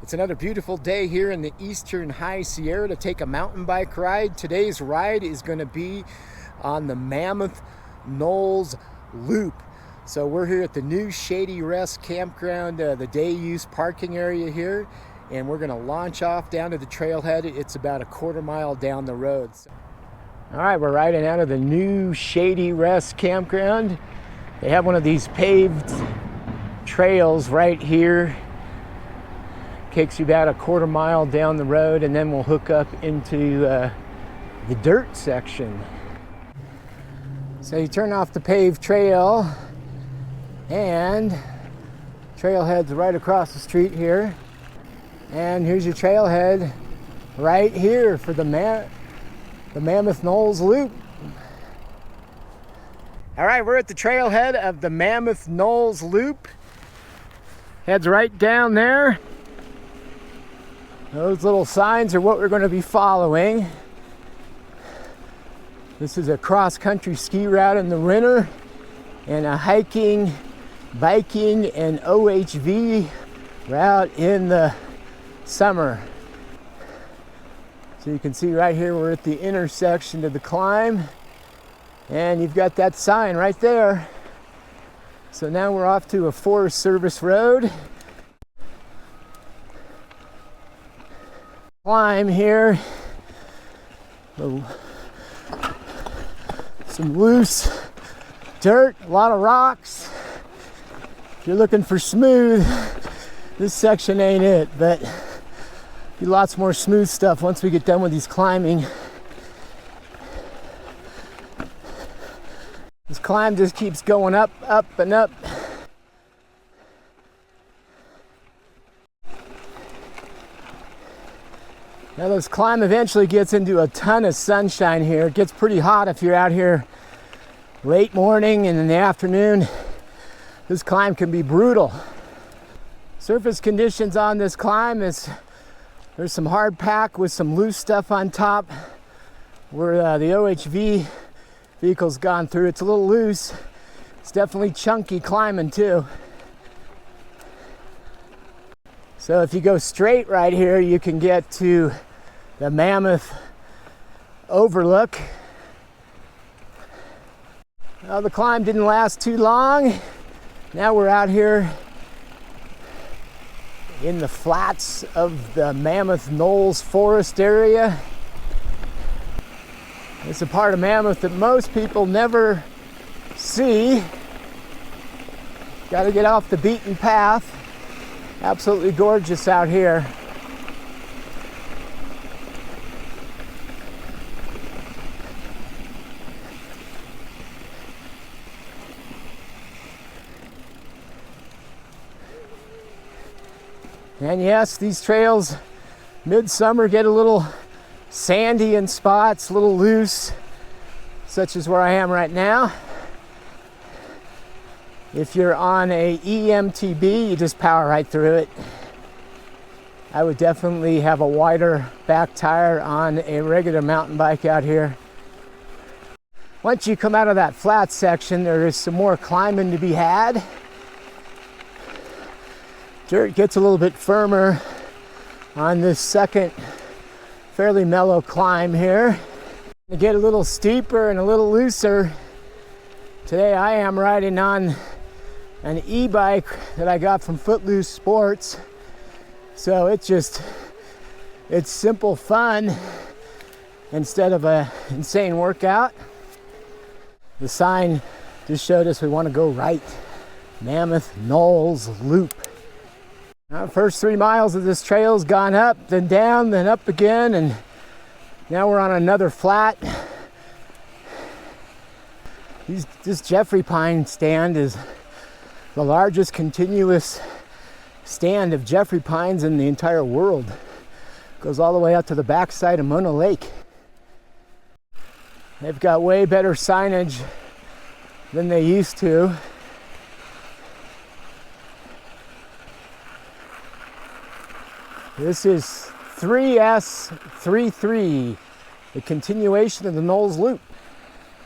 It's another beautiful day here in the eastern High Sierra to take a mountain bike ride. Today's ride is going to be on the Mammoth Knolls Loop. So we're here at the new Shady Rest Campground, the day use parking area here, and we're going to launch off down to the trailhead. It's about a quarter mile down the road. All right, we're riding out of the new Shady Rest Campground. They have one of these paved trails right here. Takes you about a quarter mile down the road, and then we'll hook up into the dirt section. So you turn off the paved trail, and trailhead's right across the street here. And here's your trailhead right here for the Mammoth Knolls Loop. All right, we're at the trailhead of the Mammoth Knolls Loop. Heads right down there. Those little signs are what we're going to be following. This is a cross-country ski route in the winter and a hiking, biking, and OHV route in the summer. So you can see right here we're at the intersection of the climb, and you've got that sign right there. So now we're off to a Forest Service road. Climb here. Some loose dirt, a lot of rocks. If you're looking for smooth, this section ain't it, but be lots more smooth stuff once we get done with these climbing. This climb just keeps going up, up, and up. Now this climb eventually gets into a ton of sunshine here. It gets pretty hot if you're out here late morning and in the afternoon. This climb can be brutal. Surface conditions on this climb there's some hard pack with some loose stuff on top where the OHV vehicle's gone through. It's a little loose. It's definitely chunky climbing too. So if you go straight right here, you can get to the Mammoth Overlook. Well, the climb didn't last too long. Now we're out here in the flats of the Mammoth Knolls Forest area. It's a part of Mammoth that most people never see. Got to get off the beaten path. Absolutely gorgeous out here. And yes, these trails midsummer get a little sandy in spots, a little loose, such as where I am right now. If you're on a E-MTB, you just power right through it. I would definitely have a wider back tire on a regular mountain bike out here. Once you come out of that flat section, there is some more climbing to be had. Dirt gets a little bit firmer on this second fairly mellow climb here. To get a little steeper and a little looser, today I am riding on an e-bike that I got from Footloose Sports. So it's simple fun instead of a insane workout. The sign just showed us we want to go right. Mammoth Knolls Loop. Now, first 3 miles of this trail's gone up, then down, then up again, and now we're on another flat. This Jeffery Pine stand is the largest continuous stand of Jeffery pines in the entire world. It goes all the way out to the backside of Mammoth Lake. They've got way better signage than they used to. This is 3S33, the continuation of the Knolls Loop.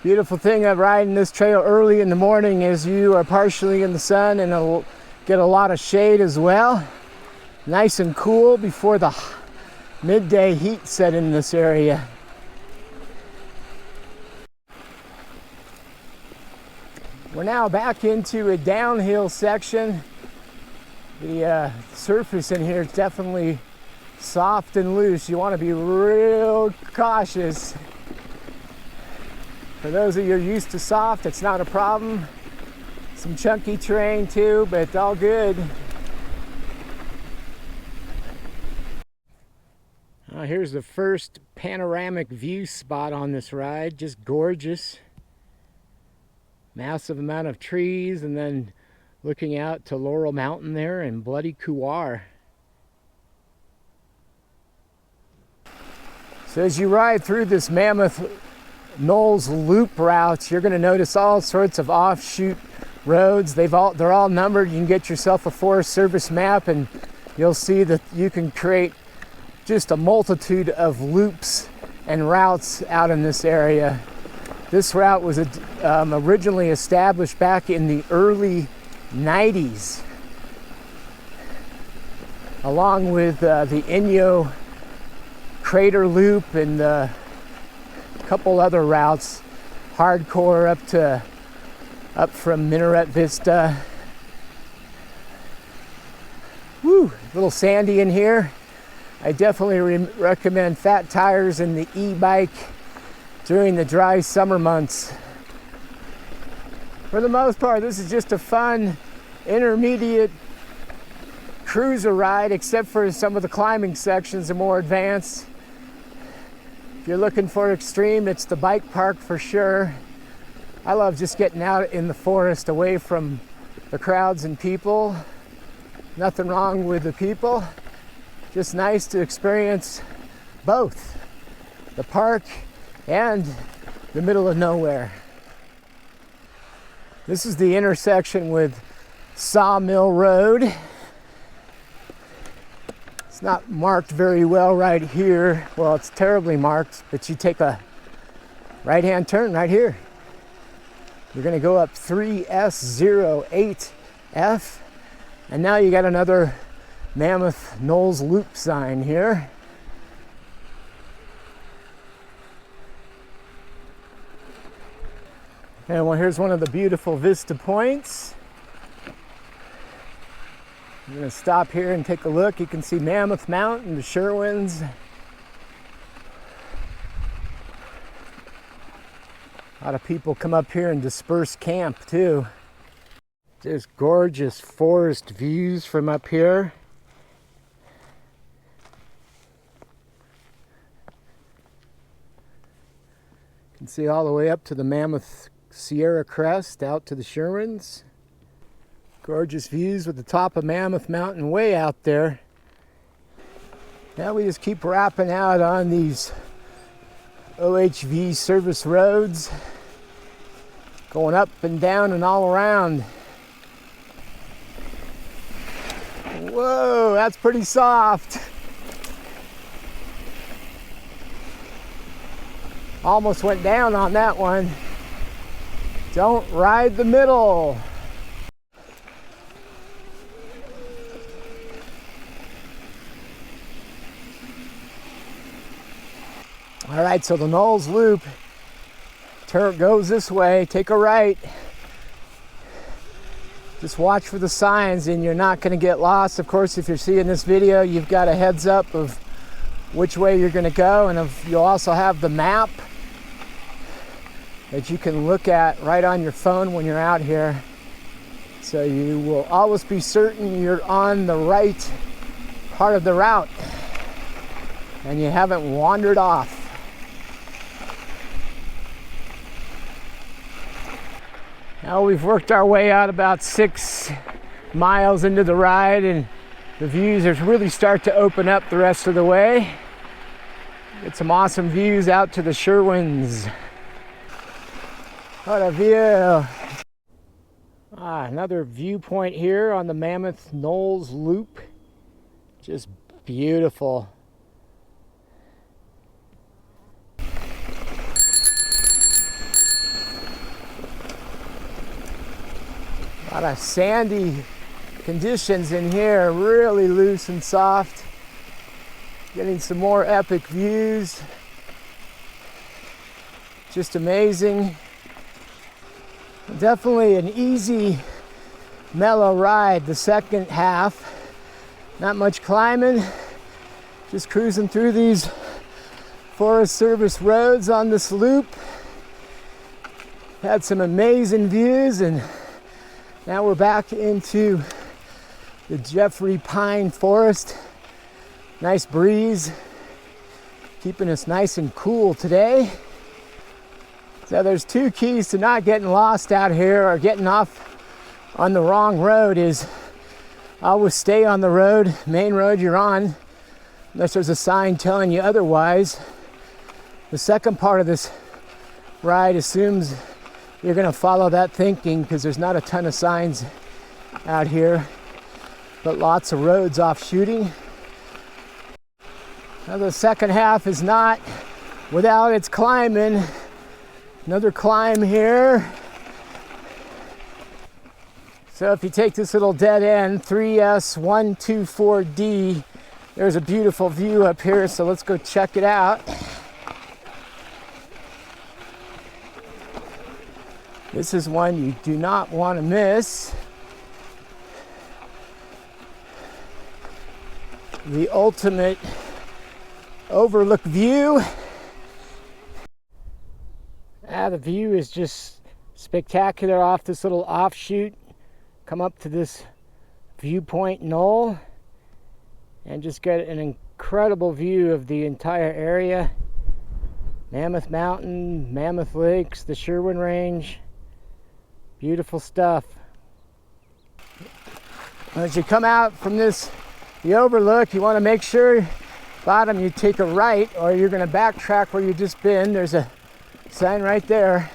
Beautiful thing of riding this trail early in the morning is you are partially in the sun and get a lot of shade as well. nice and cool before the midday heat set in this area. We're now back into a downhill section. The surface in here is definitely soft and loose. You want to be real cautious. For those of you who are used to soft, it's not a problem. Some chunky terrain too, but it's all good. Here's the first panoramic view spot on this ride. Just gorgeous. Massive amount of trees, and then looking out to Laural Mountain there and Bloody Couloir. So as you ride through this Mammoth Knolls Loop route, you're going to notice all sorts of offshoot roads. They're all numbered. You can get yourself a Forest Service map and you'll see that you can create just a multitude of loops and routes out in this area. This route was originally established back in the early 90s, along with the Inyo Crater Loop and a couple other routes, hardcore up from Minaret Vista. Woo, a little sandy in here. I definitely recommend fat tires in the e-bike during the dry summer months. For the most part, this is just a fun intermediate cruiser ride, except for some of the climbing sections are more advanced. If you're looking for extreme, it's the bike park for sure. I love just getting out in the forest away from the crowds and people. Nothing wrong with the people. Just nice to experience both the park and the middle of nowhere. This is the intersection with Sawmill Road. It's not marked very well right here. Well, it's terribly marked, but you take a right-hand turn right here. You're gonna go up 3S08F, and now you got another Mammoth Knolls Loop sign here. And well, here's one of the beautiful vista points. I'm going to stop here and take a look. You can see Mammoth Mountain, the Sherwins. A lot of people come up here and disperse camp too. Just gorgeous forest views from up here. You can see all the way up to the Mammoth Sierra Crest, out to the Sherwins. Gorgeous views with the top of Mammoth Mountain way out there. Now we just keep wrapping out on these OHV service roads, going up and down and all around. Whoa, that's pretty soft. Almost went down on that one. Don't ride the middle. All right, so the Knolls Loop goes this way. Take a right. Just watch for the signs and you're not going to get lost. Of course, if you're seeing this video, you've got a heads up of which way you're going to go, and you'll also have the map that you can look at right on your phone when you're out here. So you will always be certain you're on the right part of the route and you haven't wandered off. Now we've worked our way out about 6 miles into the ride, and the views are really start to open up the rest of the way. Get some awesome views out to the Sherwins. What a view. Another viewpoint here on the Mammoth Knolls Loop. Just beautiful. A lot of sandy Conditions in here are really loose and soft. Getting some more epic views. Just amazing. Definitely an easy, mellow ride the second half. Not much climbing, just cruising through these Forest Service roads on this loop. Had some amazing views, and now we're back into the Jeffery Pine Forest. Nice breeze, keeping us nice and cool today. So there's two keys to not getting lost out here or getting off on the wrong road is always stay on the road, main road you're on, unless there's a sign telling you otherwise. The second part of this ride assumes you're gonna follow that thinking because there's not a ton of signs out here, but lots of roads offshooting. Now the second half is not without its climbing. Another climb here. So if you take this little dead end, 3S124D, there's a beautiful view up here, so let's go check it out. This is one you do not want to miss. The ultimate overlook view. The view is just spectacular off this little offshoot. Come up to this viewpoint knoll and just get an incredible view of the entire area. Mammoth Mountain, Mammoth Lakes, the Sherwin Range. Beautiful stuff. As you come out from the overlook, you want to make sure bottom you take a right or you're going to backtrack where you've just been. There's a sign right there.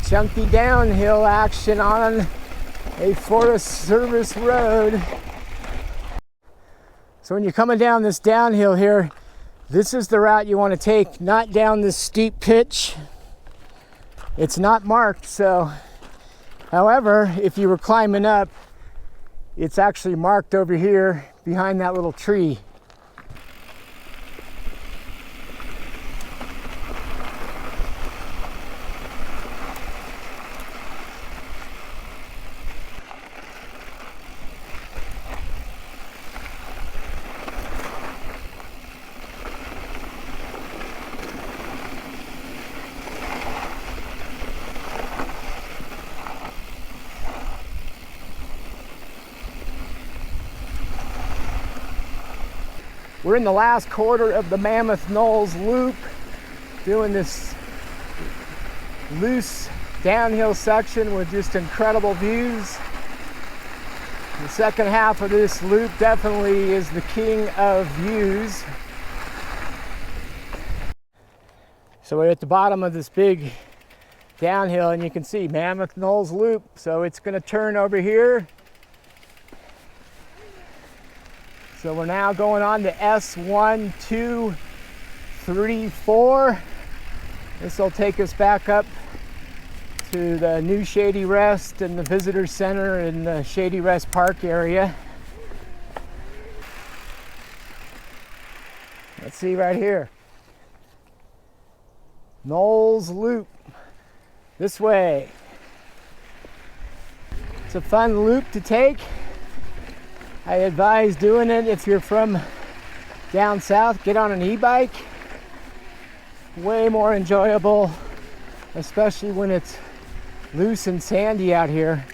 Chunky downhill action on a Forest Service road. So when you're coming down this downhill here, this is the route you want to take, not down this steep pitch. It's not marked, so however, if you were climbing up, it's actually marked over here behind that little tree. We're in the last quarter of the Mammoth Knolls Loop, doing this loose downhill section with just incredible views. The second half of this loop definitely is the king of views. So we're at the bottom of this big downhill, and you can see Mammoth Knolls Loop. So it's going to turn over here. So we're now going on to S1, 2, 3, 4. This will take us back up to the new Shady Rest and the Visitor Center in the Shady Rest Park area. Let's see right here. Knolls Loop. This way. It's a fun loop to take. I advise doing it if you're from down south. Get on an e-bike. Way more enjoyable, especially when it's loose and sandy out here.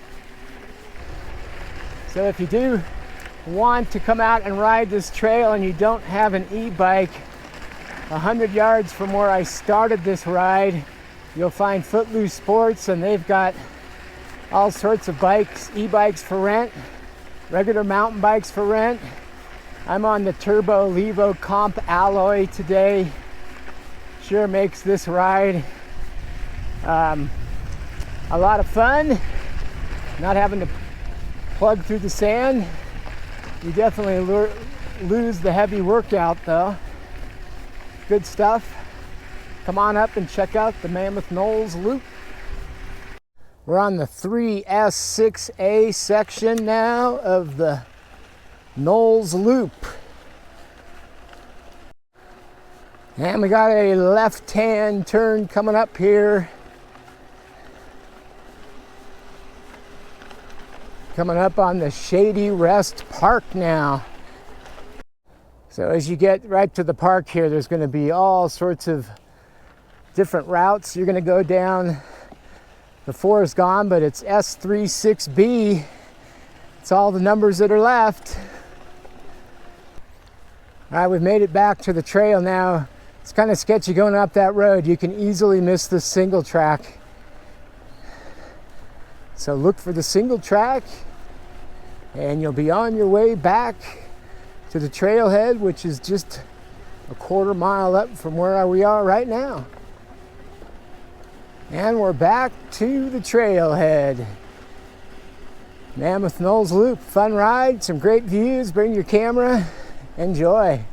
So if you do want to come out and ride this trail and you don't have an e-bike, 100 yards from where I started this ride, you'll find Footloose Sports, and they've got all sorts of bikes, e-bikes for rent. regular mountain bikes for rent. I'm on the Turbo Levo Comp Alloy today. Sure makes this ride a lot of fun. Not having to plug through the sand. You definitely lose the heavy workout though. Good stuff. Come on up and check out the Mammoth Knolls Loop. We're on the 3S6A section now of the Knolls Loop. And we got a left-hand turn coming up here. Coming up on the Shady Rest Park now. So as you get right to the park here, there's going to be all sorts of different routes. You're going to go down, the 4 is gone, but it's S36B. It's all the numbers that are left. All right, we've made it back to the trail now. It's kind of sketchy going up that road. You can easily miss the single track. So look for the single track and you'll be on your way back to the trailhead, which is just a quarter mile up from where we are right now. And we're back to the trailhead. Mammoth Knolls Loop, fun ride, some great views. Bring your camera, enjoy.